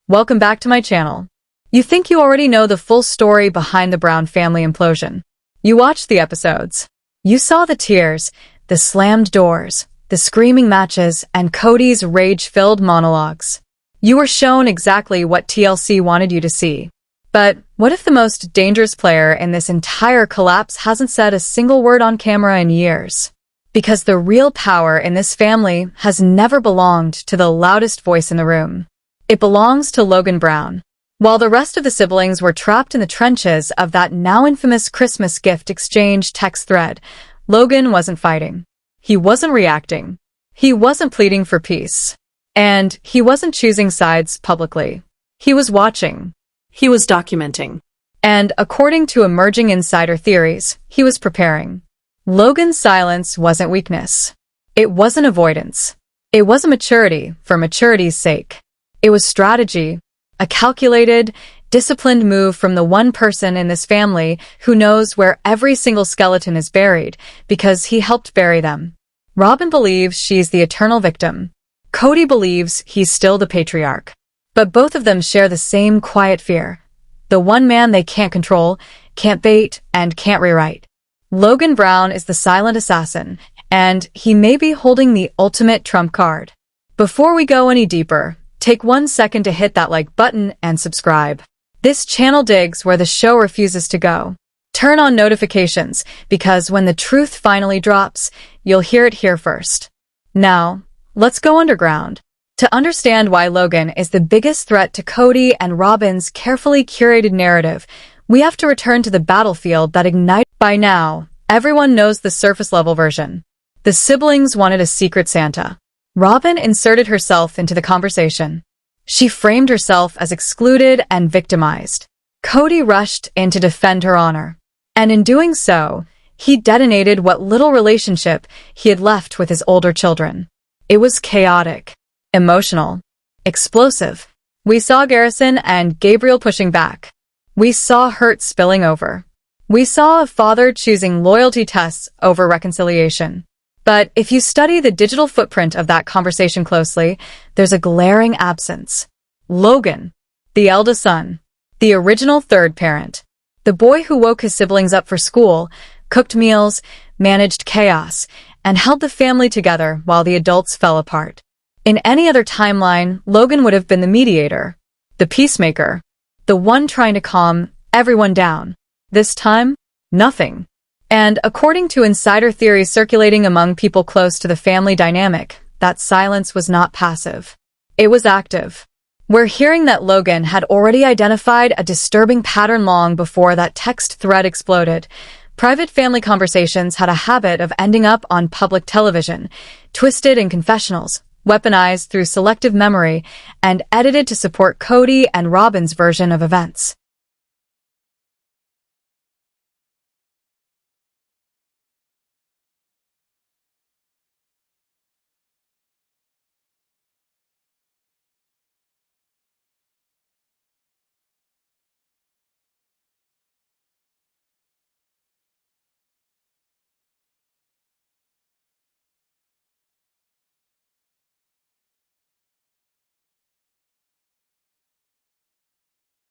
Welcome back to my channel. You think you already know the full story behind the Brown family implosion. You watched the episodes. You saw the tears, the slammed doors, the screaming matches, and Kody's rage-filled monologues. You were shown exactly what TLC wanted you to see. But what if the most dangerous player in this entire collapse hasn't said a single word on camera in years? Because the real power in this family has never belonged to the loudest voice in the room. It belongs to Logan Brown. While the rest of the siblings were trapped in the trenches of that now infamous Christmas gift exchange text thread, Logan wasn't fighting. He wasn't reacting. He wasn't pleading for peace. And he wasn't choosing sides publicly. He was watching. He was documenting. And according to emerging insider theories, he was preparing. Logan's silence wasn't weakness. It wasn't avoidance. It wasn't maturity for maturity's sake. It was strategy, a calculated, disciplined move from the one person in this family who knows where every single skeleton is buried because he helped bury them. Robin believes she's the eternal victim. Kody believes he's still the patriarch. But both of them share the same quiet fear. The one man they can't control, can't bait, and can't rewrite. Logan Brown is the silent assassin, and he may be holding the ultimate trump card. Before we go any deeper, take 1 second to hit that like button and subscribe. This channel digs where the show refuses to go. Turn on notifications, because when the truth finally drops, you'll hear it here first. Now, let's go underground. To understand why Logan is the biggest threat to Kody and Robin's carefully curated narrative, we have to return to the battlefield that ignited. By now, everyone knows the surface-level version. The siblings wanted a secret Santa. Robin inserted herself into the conversation. She framed herself as excluded and victimized. Kody rushed in to defend her honor. And in doing so, he detonated what little relationship he had left with his older children. It was chaotic, emotional, explosive. We saw Garrison and Gabriel pushing back. We saw hurt spilling over. We saw a father choosing loyalty tests over reconciliation. But if you study the digital footprint of that conversation closely, there's a glaring absence. Logan, the eldest son, the original third parent, the boy who woke his siblings up for school, cooked meals, managed chaos, and held the family together while the adults fell apart. In any other timeline, Logan would have been the mediator, the peacemaker, the one trying to calm everyone down. This time, nothing. And according to insider theories circulating among people close to the family dynamic, that silence was not passive. It was active. We're hearing that Logan had already identified a disturbing pattern long before that text thread exploded. Private family conversations had a habit of ending up on public television, twisted in confessionals, weaponized through selective memory, and edited to support Kody and Robin's version of events.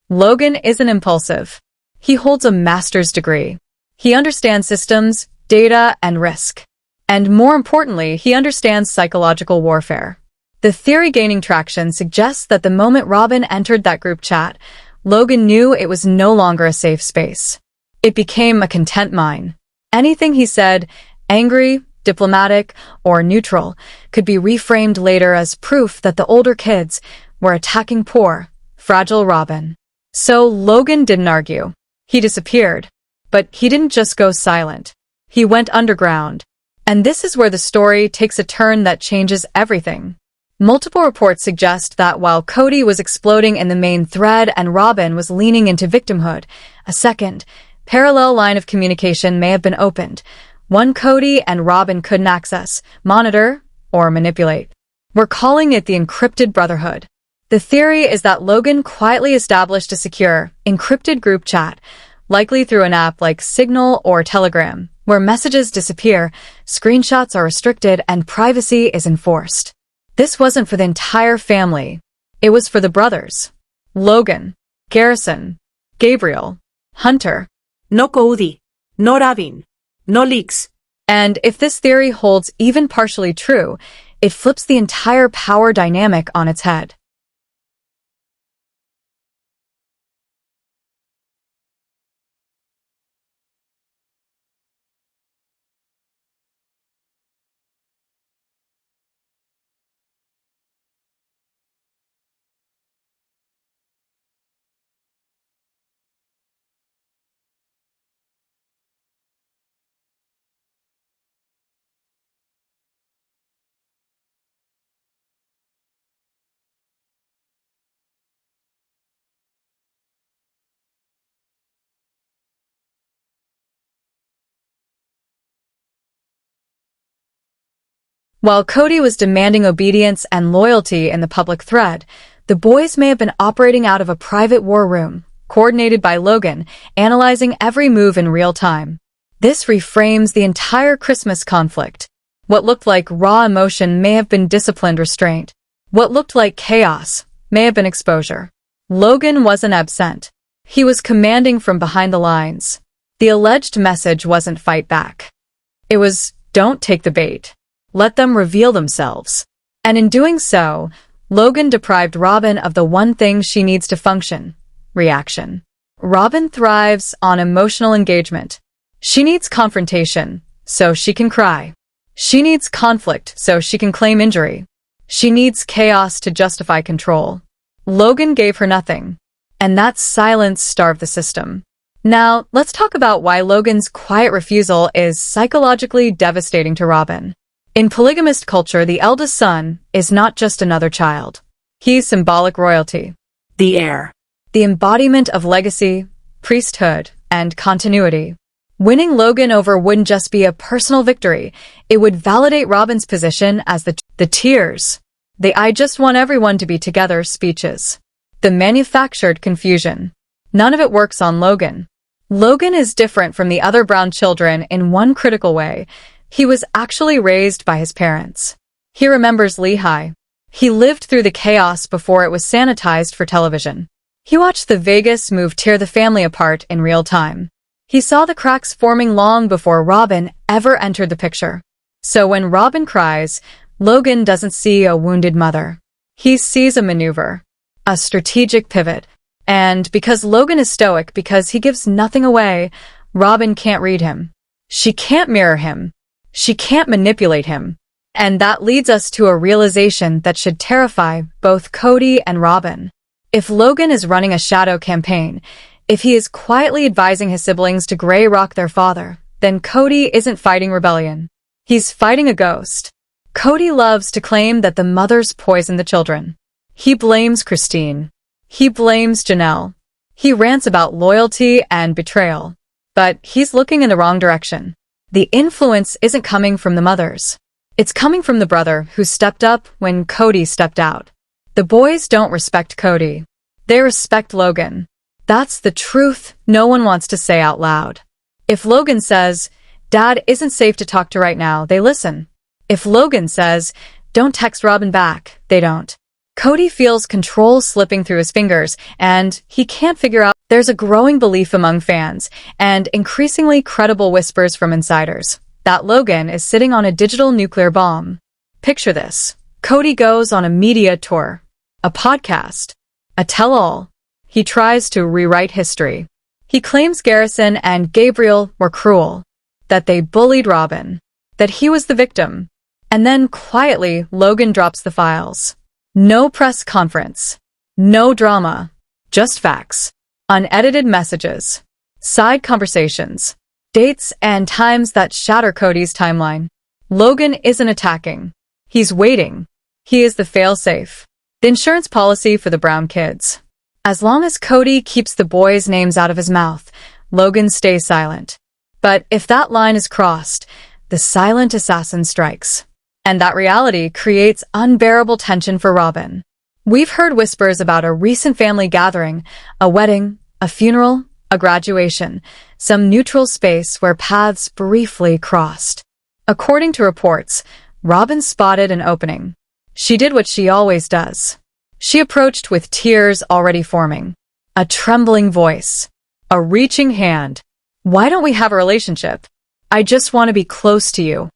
Logan isn't impulsive. He holds a master's degree. He understands systems, data, and risk. And more importantly, he understands psychological warfare. The theory gaining traction suggests that the moment Robin entered that group chat, Logan knew it was no longer a safe space. It became a content mine. Anything he said, angry, diplomatic, or neutral, could be reframed later as proof that the older kids were attacking poor, fragile Robin. So Logan didn't argue. He disappeared. But he didn't just go silent. He went underground. And this is where the story takes a turn that changes everything. Multiple reports suggest that while Kody was exploding in the main thread and Robin was leaning into victimhood, a second, parallel line of communication may have been opened. One Kody and Robin couldn't access, monitor, or manipulate. We're calling it the encrypted brotherhood. The theory is that Logan quietly established a secure, encrypted group chat, likely through an app like Signal or Telegram, where messages disappear, screenshots are restricted, and privacy is enforced. This wasn't for the entire family. It was for the brothers. Logan, Garrison, Gabriel, Hunter. No Kody, no Robin, no leaks. And if this theory holds even partially true, it flips the entire power dynamic on its head. While Kody was demanding obedience and loyalty in the public thread, the boys may have been operating out of a private war room, coordinated by Logan, analyzing every move in real time. This reframes the entire Christmas conflict. What looked like raw emotion may have been disciplined restraint. What looked like chaos may have been exposure. Logan wasn't absent. He was commanding from behind the lines. The alleged message wasn't fight back. It was, don't take the bait. Let them reveal themselves. And in doing so, Logan deprived Robin of the one thing she needs to function: reaction. Robin thrives on emotional engagement. She needs confrontation, so she can cry. She needs conflict, so she can claim injury. She needs chaos to justify control. Logan gave her nothing, and that silence starved the system. Now, let's talk about why Logan's quiet refusal is psychologically devastating to Robin. In polygamist culture, the eldest son is not just another child. He's symbolic royalty. The heir. The embodiment of legacy, priesthood, and continuity. Winning Logan over wouldn't just be a personal victory, it would validate Robin's position as the tears. The "I just want everyone to be together" speeches. The manufactured confusion. None of it works on Logan. Logan is different from the other Brown children in one critical way. He was actually raised by his parents. He remembers Lehi. He lived through the chaos before it was sanitized for television. He watched the Vegas move tear the family apart in real time. He saw the cracks forming long before Robin ever entered the picture. So when Robin cries, Logan doesn't see a wounded mother. He sees a maneuver, a strategic pivot. And because Logan is stoic, because he gives nothing away, Robin can't read him. She can't mirror him. She can't manipulate him. And that leads us to a realization that should terrify both Kody and Robin. If Logan is running a shadow campaign, if he is quietly advising his siblings to gray rock their father, then Kody isn't fighting rebellion. He's fighting a ghost. Kody loves to claim that the mothers poisoned the children. He blames Christine. He blames Janelle. He rants about loyalty and betrayal. But he's looking in the wrong direction. The influence isn't coming from the mothers. It's coming from the brother who stepped up when Kody stepped out. The boys don't respect Kody. They respect Logan. That's the truth no one wants to say out loud. If Logan says, "Dad isn't safe to talk to right now," they listen. If Logan says, "Don't text Robin back," they don't. Kody feels control slipping through his fingers, and he can't figure out. There's a growing belief among fans, and increasingly credible whispers from insiders, that Logan is sitting on a digital nuclear bomb. Picture this. Kody goes on a media tour, a podcast, a tell-all. He tries to rewrite history. He claims Garrison and Gabriel were cruel, that they bullied Robin, that he was the victim. And then quietly, Logan drops the files. No press conference. No drama. Just facts. Unedited messages. Side conversations. Dates and times that shatter Kody's timeline. Logan isn't attacking. He's waiting. He is the failsafe. The insurance policy for the Brown kids. As long as Kody keeps the boys' names out of his mouth, Logan stays silent. But if that line is crossed, the silent assassin strikes. And that reality creates unbearable tension for Robin. We've heard whispers about a recent family gathering, a wedding, a funeral, a graduation, some neutral space where paths briefly crossed. According to reports, Robin spotted an opening. She did what she always does. She approached with tears already forming. A trembling voice. A reaching hand. Why don't we have a relationship? I just want to be close to you.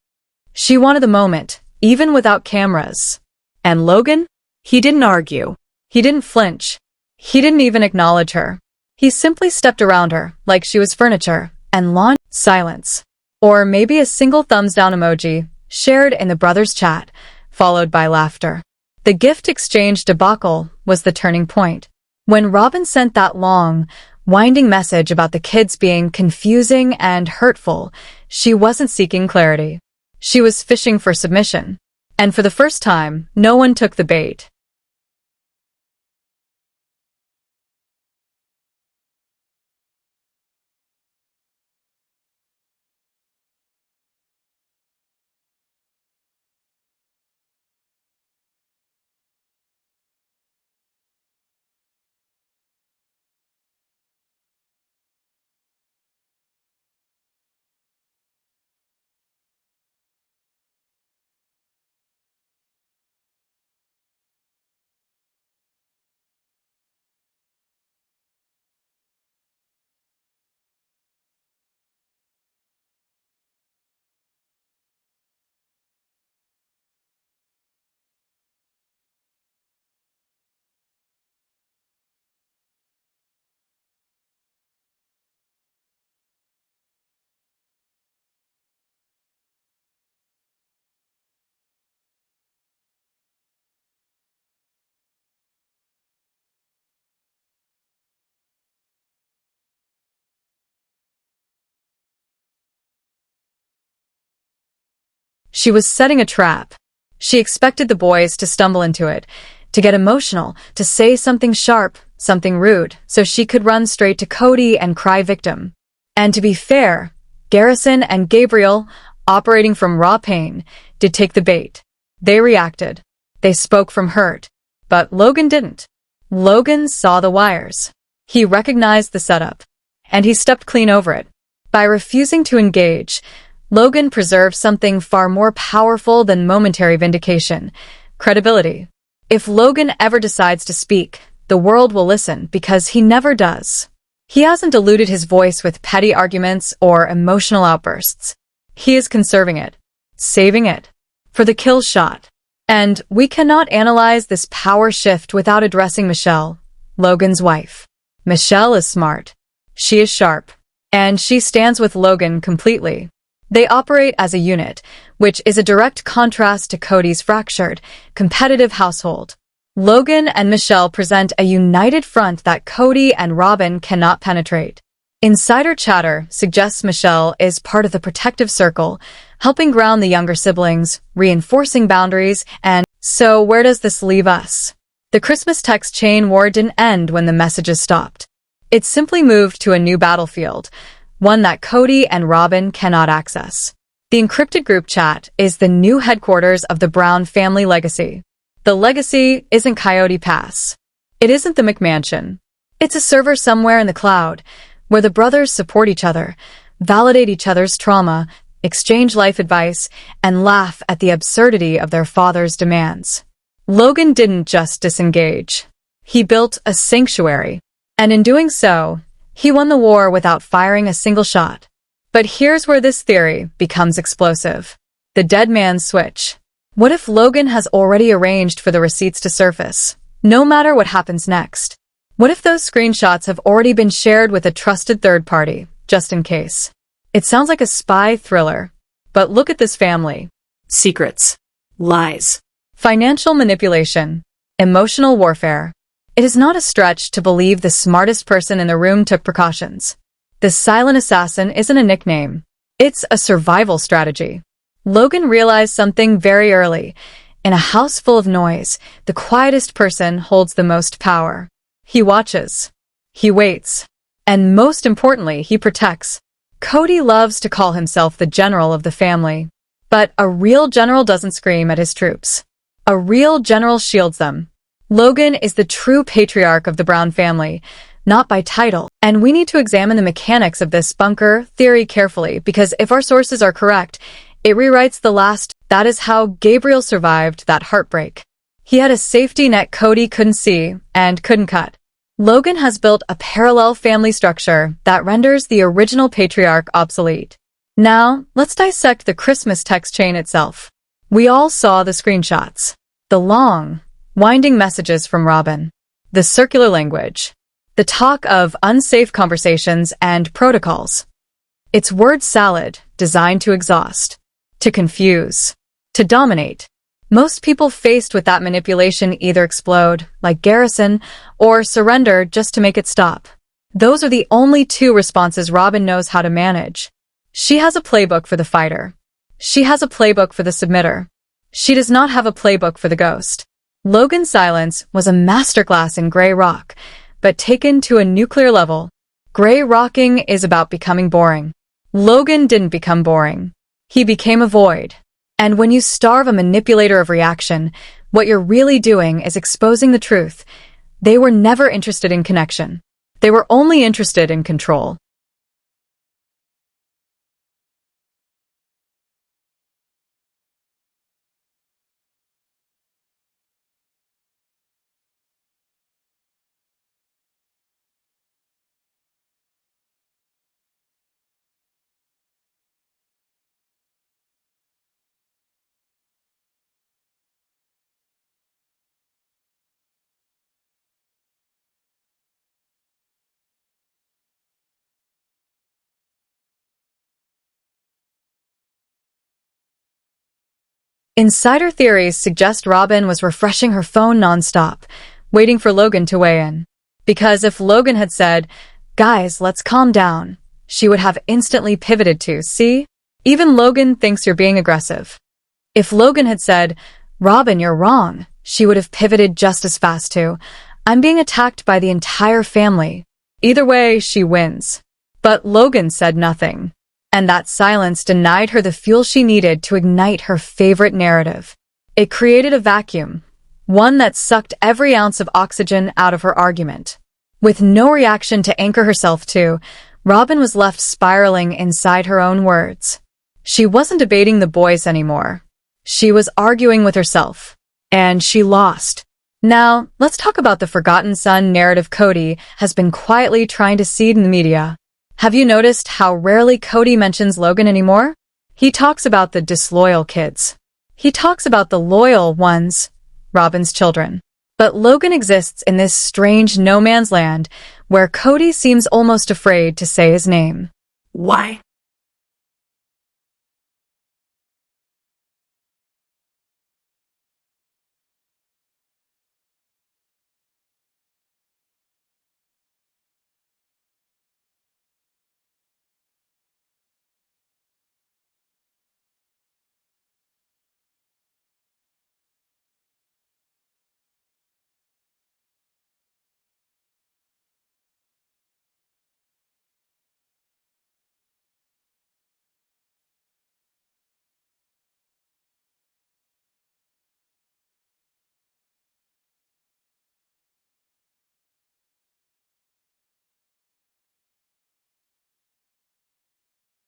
She wanted the moment, even without cameras. And Logan? He didn't argue. He didn't flinch. He didn't even acknowledge her. He simply stepped around her, like she was furniture, and launched silence. Or maybe a single thumbs down emoji, shared in the brothers' chat, followed by laughter. The gift exchange debacle was the turning point. When Robin sent that long, winding message about the kids being confusing and hurtful, she wasn't seeking clarity. She was fishing for submission. And for the first time, no one took the bait. She was setting a trap. She expected the boys to stumble into it, to get emotional, to say something sharp, something rude, so she could run straight to Kody and cry victim. And to be fair, Garrison and Gabriel, operating from raw pain, did take the bait. They reacted. They spoke from hurt. But Logan didn't. Logan saw the wires. He recognized the setup. And he stepped clean over it. By refusing to engage, Logan preserved something far more powerful than momentary vindication: credibility. If Logan ever decides to speak, the world will listen because he never does. He hasn't diluted his voice with petty arguments or emotional outbursts. He is conserving it, saving it, for the kill shot. And we cannot analyze this power shift without addressing Michelle, Logan's wife. Michelle is smart. She is sharp. And she stands with Logan completely. They operate as a unit, which is a direct contrast to Kody's fractured, competitive household. Logan and Michelle present a united front that Kody and Robin cannot penetrate. Insider chatter suggests Michelle is part of the protective circle, helping ground the younger siblings, reinforcing boundaries, and so where does this leave us? The Christmas text chain war didn't end when the messages stopped. It simply moved to a new battlefield, one that Kody and Robin cannot access. The encrypted group chat is the new headquarters of the Brown family legacy. The legacy isn't Coyote Pass. It isn't the McMansion. It's a server somewhere in the cloud, where the brothers support each other, validate each other's trauma, exchange life advice, and laugh at the absurdity of their father's demands. Logan didn't just disengage. He built a sanctuary. And in doing so, he won the war without firing a single shot. But here's where this theory becomes explosive. The dead man's switch. What if Logan has already arranged for the receipts to surface, no matter what happens next? What if those screenshots have already been shared with a trusted third party, just in case? It sounds like a spy thriller. But look at this family. Secrets. Lies. Financial manipulation. Emotional warfare. It is not a stretch to believe the smartest person in the room took precautions. The silent assassin isn't a nickname. It's a survival strategy. Logan realized something very early. In a house full of noise, the quietest person holds the most power. He watches. He waits. And most importantly, he protects. Kody loves to call himself the general of the family. But a real general doesn't scream at his troops. A real general shields them. Logan is the true patriarch of the Brown family, not by title. And we need to examine the mechanics of this bunker theory carefully, because if our sources are correct, it rewrites the last. That is how Gabriel survived that heartbreak. He had a safety net Kody couldn't see and couldn't cut. Logan has built a parallel family structure that renders the original patriarch obsolete. Now, let's dissect the Christmas text chain itself. We all saw the screenshots. The long, winding messages from Robin. The circular language. The talk of unsafe conversations and protocols. It's word salad designed to exhaust, to confuse, to dominate. Most people faced with that manipulation either explode, like Garrison, or surrender just to make it stop. Those are the only two responses Robin knows how to manage. She has a playbook for the fighter. She has a playbook for the submitter. She does not have a playbook for the ghost. Logan's silence was a masterclass in gray rock, but taken to a nuclear level. Gray rocking is about becoming boring. Logan didn't become boring. He became a void. And when you starve a manipulator of reaction, what you're really doing is exposing the truth. They were never interested in connection. They were only interested in control. Insider theories suggest Robin was refreshing her phone nonstop, waiting for Logan to weigh in. Because if Logan had said, "Guys, let's calm down," she would have instantly pivoted to, "See? Even Logan thinks you're being aggressive." If Logan had said, "Robin, you're wrong," she would have pivoted just as fast to, "I'm being attacked by the entire family." Either way, she wins. But Logan said nothing. And that silence denied her the fuel she needed to ignite her favorite narrative. It created a vacuum, one that sucked every ounce of oxygen out of her argument. With no reaction to anchor herself to, Robin was left spiraling inside her own words. She wasn't debating the boys anymore. She was arguing with herself. And she lost. Now, let's talk about the forgotten son narrative Kody has been quietly trying to seed in the media. Have you noticed how rarely Kody mentions Logan anymore? He talks about the disloyal kids. He talks about the loyal ones, Robin's children. But Logan exists in this strange no-man's land where Kody seems almost afraid to say his name. Why?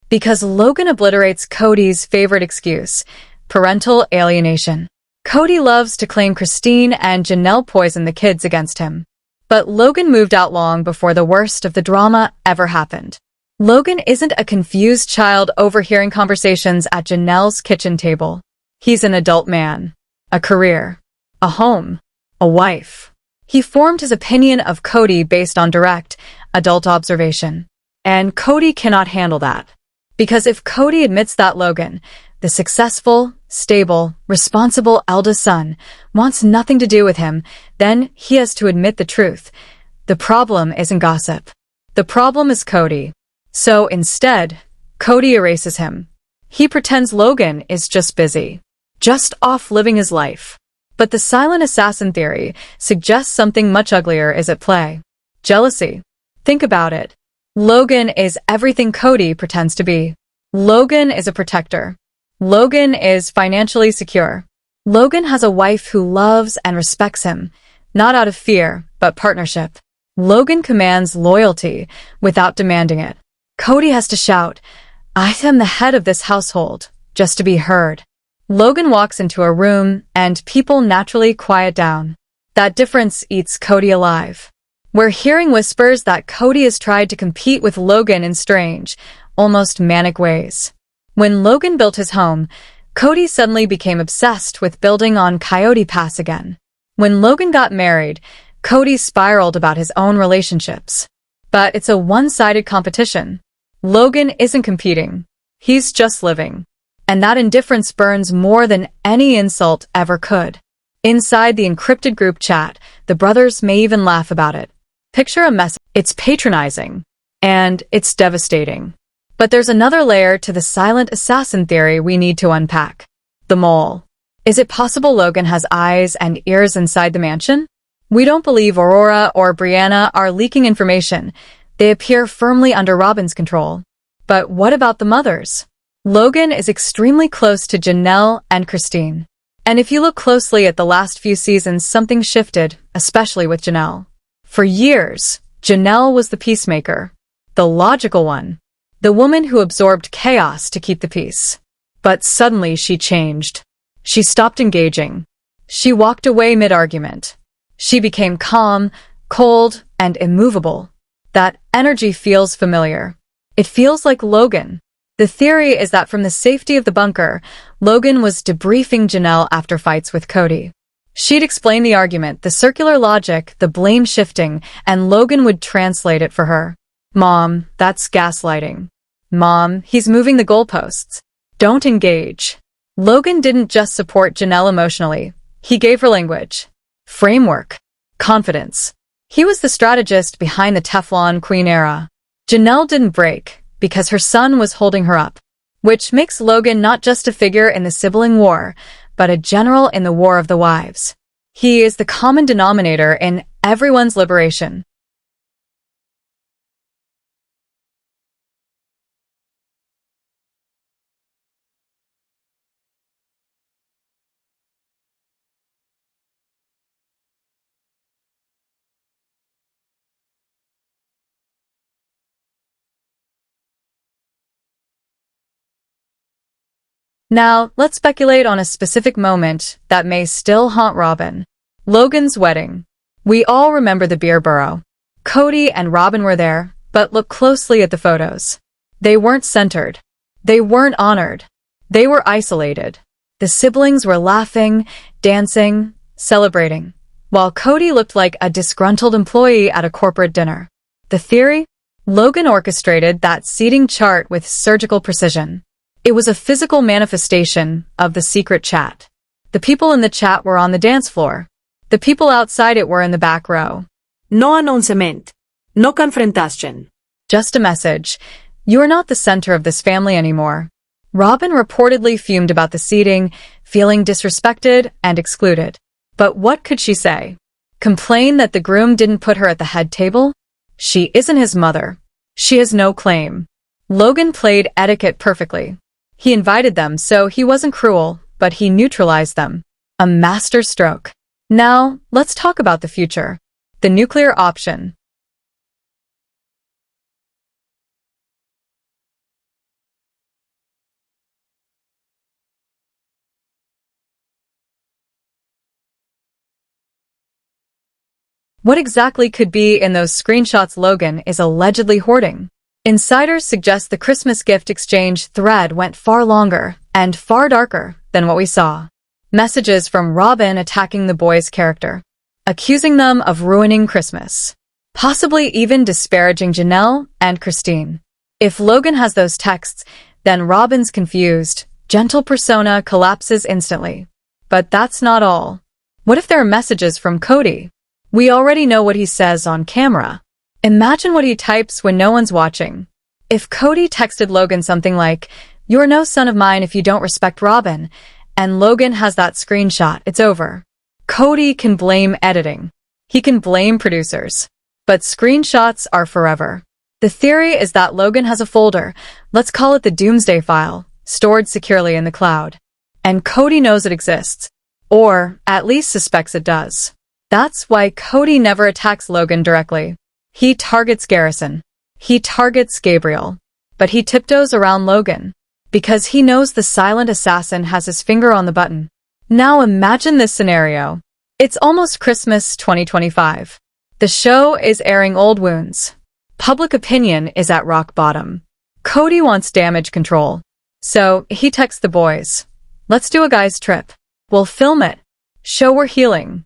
Because Logan obliterates Kody's favorite excuse, parental alienation. Kody loves to claim Christine and Janelle poisoned the kids against him. But Logan moved out long before the worst of the drama ever happened. Logan isn't a confused child overhearing conversations at Janelle's kitchen table. He's an adult man. A career. A home. A wife. He formed his opinion of Kody based on direct, adult observation. And Kody cannot handle that. Because if Kody admits that Logan, the successful, stable, responsible eldest son, wants nothing to do with him, then he has to admit the truth. The problem isn't gossip. The problem is Kody. So instead, Kody erases him. He pretends Logan is just busy, just off living his life. But the silent assassin theory suggests something much uglier is at play. Jealousy. Think about it. Logan is everything Kody pretends to be. Logan is a protector. Logan is financially secure. Logan has a wife who loves and respects him, not out of fear, but partnership. Logan commands loyalty without demanding it. Kody has to shout, "I am the head of this household," just to be heard. Logan walks into a room, and people naturally quiet down. That difference eats Kody alive. We're hearing whispers that Kody has tried to compete with Logan in strange, almost manic ways. When Logan built his home, Kody suddenly became obsessed with building on Coyote Pass again. When Logan got married, Kody spiraled about his own relationships. But it's a one-sided competition. Logan isn't competing. He's just living. And that indifference burns more than any insult ever could. Inside the encrypted group chat, the brothers may even laugh about it. Picture a message. It's patronizing. And it's devastating. But there's another layer to the silent assassin theory we need to unpack. The mole. Is it possible Logan has eyes and ears inside the mansion? We don't believe Aurora or Brianna are leaking information. They appear firmly under Robin's control. But what about the mothers? Logan is extremely close to Janelle and Christine. And if you look closely at the last few seasons, something shifted, especially with Janelle. For years, Janelle was the peacemaker, the logical one, the woman who absorbed chaos to keep the peace. But suddenly she changed. She stopped engaging. She walked away mid-argument. She became calm, cold, and immovable. That energy feels familiar. It feels like Logan. The theory is that from the safety of the bunker, Logan was debriefing Janelle after fights with Kody. She'd explain the argument, the circular logic, the blame shifting, and Logan would translate it for her. Mom, that's gaslighting. Mom, he's moving the goalposts. Don't engage. Logan didn't just support Janelle emotionally. He gave her language, framework, confidence. He was the strategist behind the Teflon Queen era. Janelle didn't break because her son was holding her up, which makes Logan not just a figure in the sibling war, but a general in the War of the Wives. He is the common denominator in everyone's liberation. Now, let's speculate on a specific moment that may still haunt Robin. Logan's wedding. We all remember the beer burrow. Kody and Robin were there, but look closely at the photos. They weren't centered. They weren't honored. They were isolated. The siblings were laughing, dancing, celebrating, while Kody looked like a disgruntled employee at a corporate dinner. The theory? Logan orchestrated that seating chart with surgical precision. It was a physical manifestation of the secret chat. The people in the chat were on the dance floor. The people outside it were in the back row. No announcement. No confrontation. Just a message. You are not the center of this family anymore. Robin reportedly fumed about the seating, feeling disrespected and excluded. But what could she say? Complain that the groom didn't put her at the head table? She isn't his mother. She has no claim. Logan played etiquette perfectly. He invited them, so he wasn't cruel, but he neutralized them. A master stroke. Now, let's talk about the future. The nuclear option. What exactly could be in those screenshots Logan is allegedly hoarding? Insiders suggest the Christmas gift exchange thread went far longer and far darker than what we saw. Messages from Robin attacking the boys' character, accusing them of ruining Christmas, possibly even disparaging Janelle and Christine. If Logan has those texts, then Robin's confused, gentle persona collapses instantly. But that's not all. What if there are messages from Kody? We already know what he says on camera. Imagine what he types when no one's watching. If Kody texted Logan something like, "You're no son of mine if you don't respect Robin," and Logan has that screenshot, it's over. Kody can blame editing. He can blame producers. But screenshots are forever. The theory is that Logan has a folder, let's call it the Doomsday File, stored securely in the cloud. And Kody knows it exists. Or, at least suspects it does. That's why Kody never attacks Logan directly. He targets Garrison. He targets Gabriel. But he tiptoes around Logan. because he knows the silent assassin has his finger on the button. Now imagine this scenario. It's almost Christmas 2025. The show is airing old wounds. Public opinion is at rock bottom. Kody wants damage control. So he texts the boys. Let's do a guy's trip. We'll film it. Show we're healing.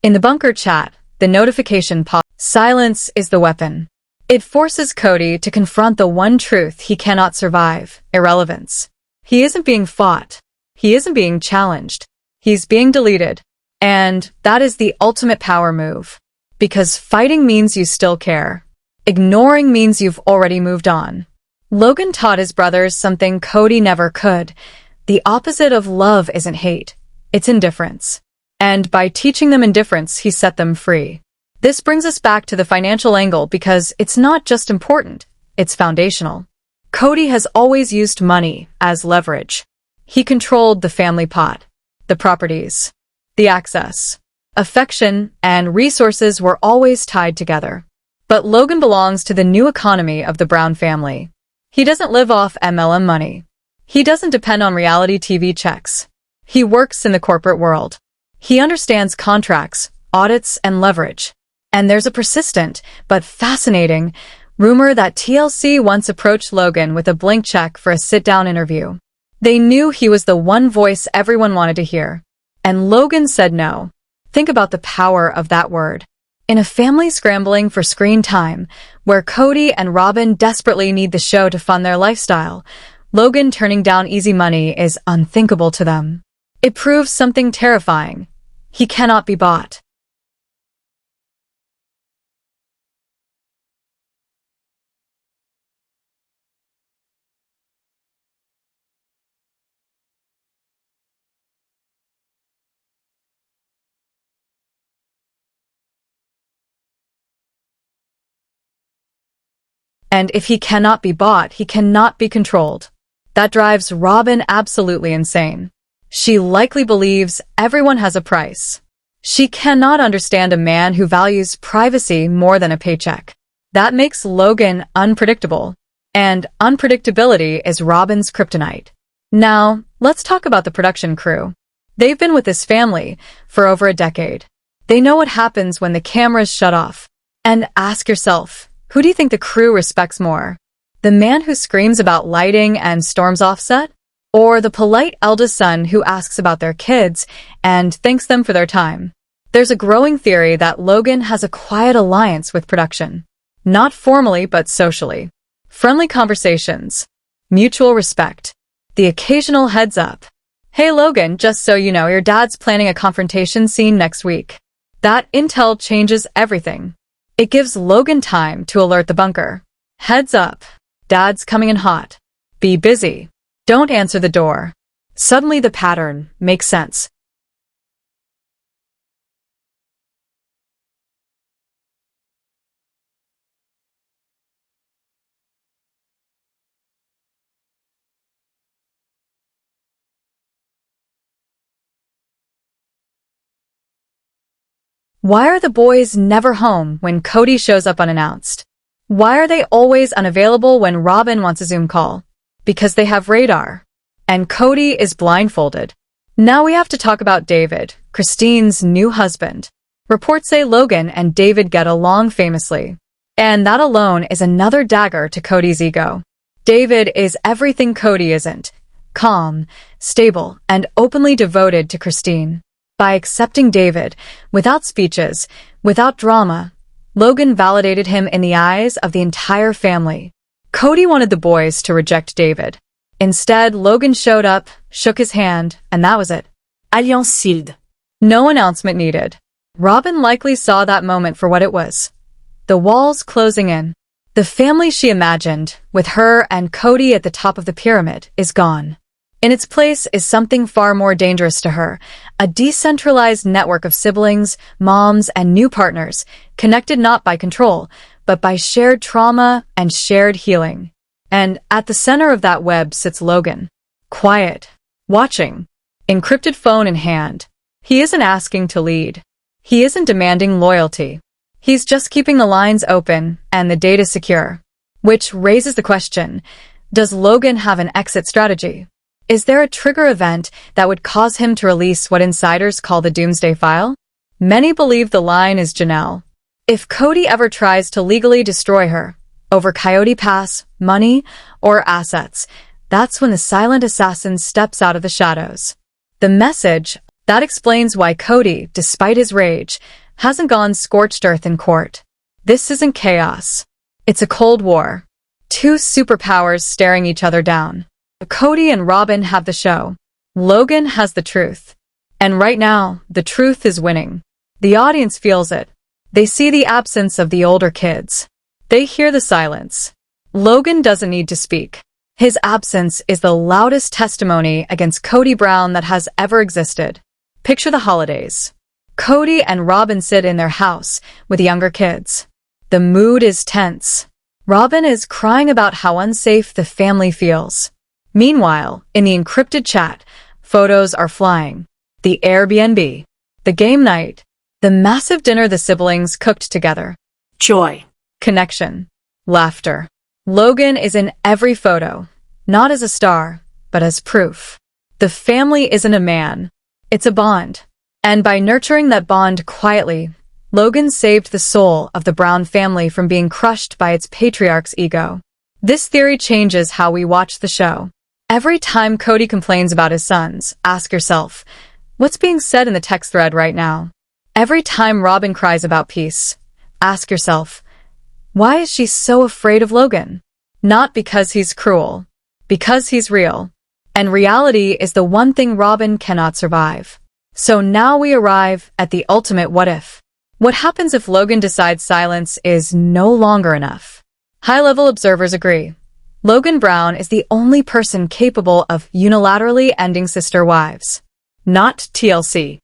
In the bunker chat, the notification pops. Silence is the weapon. It forces Kody to confront the one truth he cannot survive: irrelevance. He isn't being fought. He isn't being challenged. He's being deleted. And that is the ultimate power move. Because fighting means you still care. Ignoring means you've already moved on. Logan taught his brothers something Kody never could. The opposite of love isn't hate. It's indifference. And by teaching them indifference, he set them free. This brings us back to the financial angle because it's not just important, it's foundational. Kody has always used money as leverage. He controlled the family pot, the properties, the access. Affection and resources were always tied together. But Logan belongs to the new economy of the Brown family. He doesn't live off MLM money. He doesn't depend on reality TV checks. He works in the corporate world. He understands contracts, audits, and leverage. And there's a persistent, but fascinating, rumor that TLC once approached Logan with a blank check for a sit-down interview. They knew he was the one voice everyone wanted to hear. And Logan said no. Think about the power of that word. In a family scrambling for screen time, where Kody and Robin desperately need the show to fund their lifestyle, Logan turning down easy money is unthinkable to them. It proves something terrifying. He cannot be bought. And if he cannot be bought, he cannot be controlled. That drives Robin absolutely insane. She likely believes everyone has a price. She cannot understand a man who values privacy more than a paycheck. That makes Logan unpredictable. And unpredictability is Robin's kryptonite. Now, let's talk about the production crew. They've been with this family for over a decade. They know what happens when the cameras shut off. And ask yourself, who do you think the crew respects more? The man who screams about lighting and storms off set? Or the polite eldest son who asks about their kids and thanks them for their time? There's a growing theory that Logan has a quiet alliance with production. Not formally, but socially. Friendly conversations. Mutual respect. The occasional heads up. Hey Logan, just so you know, your dad's planning a confrontation scene next week. That intel changes everything. It gives Logan time to alert the bunker. Heads up. Dad's coming in hot. Be busy. Don't answer the door. Suddenly the pattern makes sense. Why are the boys never home when Kody shows up unannounced? Why are they always unavailable when Robin wants a Zoom call? Because they have radar. And Kody is blindfolded. Now we have to talk about David, Christine's new husband. Reports say Logan and David get along famously. And that alone is another dagger to Kody's ego. David is everything Kody isn't. Calm, stable, and openly devoted to Christine. By accepting David, without speeches, without drama, Logan validated him in the eyes of the entire family. Kody wanted the boys to reject David. Instead, Logan showed up, shook his hand, and that was it. Alliance sealed. No announcement needed. Robin likely saw that moment for what it was. The walls closing in. The family she imagined, with her and Kody at the top of the pyramid, is gone. In its place is something far more dangerous to her, a decentralized network of siblings, moms, and new partners, connected not by control, but by shared trauma and shared healing. And at the center of that web sits Logan. Quiet. Watching. Encrypted phone in hand. He isn't asking to lead. He isn't demanding loyalty. He's just keeping the lines open and the data secure. Which raises the question, Does Logan have an exit strategy? Is there a trigger event that would cause him to release what insiders call the Doomsday File? Many believe the line is Janelle. If Kody ever tries to legally destroy her, over Coyote Pass, money, or assets, that's when the silent assassin steps out of the shadows. The message that explains why Kody, despite his rage, hasn't gone scorched earth in court. This isn't chaos. It's a Cold War. Two superpowers staring each other down. Kody and Robin have the show. Logan has the truth. And right now, the truth is winning. The audience feels it. They see the absence of the older kids. They hear the silence. Logan doesn't need to speak. His absence is the loudest testimony against Kody Brown that has ever existed. Picture the holidays. Kody and Robin sit in their house with younger kids. The mood is tense. Robin is crying about how unsafe the family feels. Meanwhile, in the encrypted chat, photos are flying. The Airbnb, the game night, the massive dinner the siblings cooked together. Joy. Connection. Laughter. Logan is in every photo, not as a star, but as proof. The family isn't a man. It's a bond. And by nurturing that bond quietly, Logan saved the soul of the Brown family from being crushed by its patriarch's ego. This theory changes how we watch the show. Every time Kody complains about his sons, ask yourself, what's being said in the text thread right now? Every time Robin cries about peace, ask yourself, why is she so afraid of Logan? Not because he's cruel, because he's real. And reality is the one thing Robin cannot survive. So now we arrive at the ultimate what if. What happens if Logan decides silence is no longer enough? High-level observers agree. Logan Brown is the only person capable of unilaterally ending sister wives. Not TLC.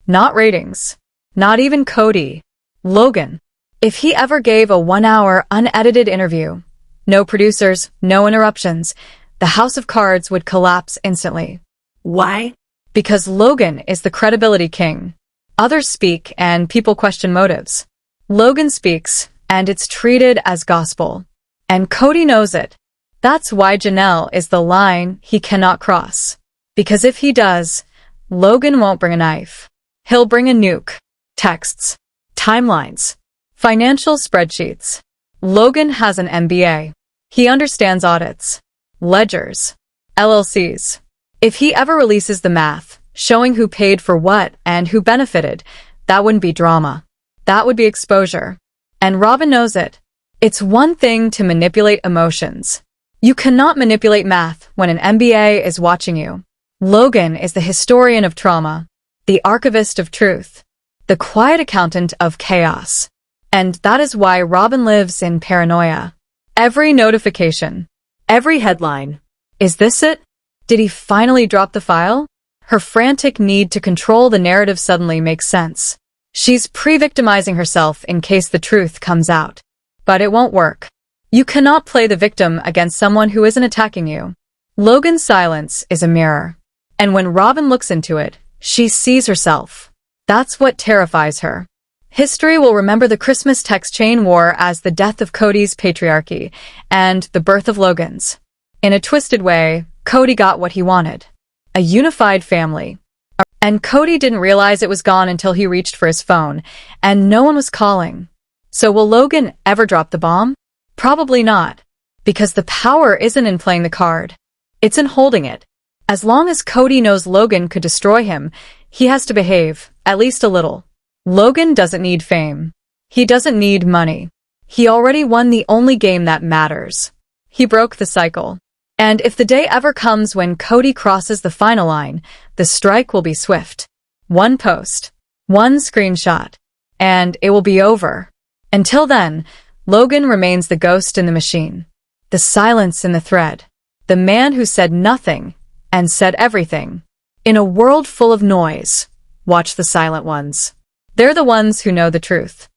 Not ratings. Not even Kody. Logan. If he ever gave a 1-hour unedited interview, no producers, no interruptions, the House of Cards would collapse instantly. Why? Because Logan is the credibility king. Others speak and people question motives. Logan speaks and it's treated as gospel. And Kody knows it. That's why Janelle is the line he cannot cross. Because if he does, Logan won't bring a knife. He'll bring a nuke. Texts. Timelines. Financial spreadsheets. Logan has an MBA. He understands audits. Ledgers. LLCs. If he ever releases the math, showing who paid for what and who benefited, that wouldn't be drama. That would be exposure. And Robin knows it. It's one thing to manipulate emotions. You cannot manipulate math when an MBA is watching you. Logan is the historian of trauma. The archivist of truth, the quiet accountant of chaos. And that is why Robin lives in paranoia. Every notification, every headline. Is this it? Did he finally drop the file? Her frantic need to control the narrative suddenly makes sense. She's pre-victimizing herself in case the truth comes out. But it won't work. You cannot play the victim against someone who isn't attacking you. Logan's silence is a mirror. And when Robin looks into it, she sees herself. That's what terrifies her. History will remember the Christmas text chain war as the death of Kody's patriarchy and the birth of Logan's. In a twisted way, Kody got what he wanted. A unified family. And Kody didn't realize it was gone until he reached for his phone, and no one was calling. So will Logan ever drop the bomb? Probably not. Because the power isn't in playing the card. It's in holding it. As long as Kody knows Logan could destroy him, he has to behave, at least a little. Logan doesn't need fame. He doesn't need money. He already won the only game that matters. He broke the cycle. And if the day ever comes when Kody crosses the final line, the strike will be swift. One post. One screenshot. And it will be over. Until then, Logan remains the ghost in the machine. The silence in the thread. The man who said nothing, and said everything. In a world full of noise, watch the silent ones. They're the ones who know the truth.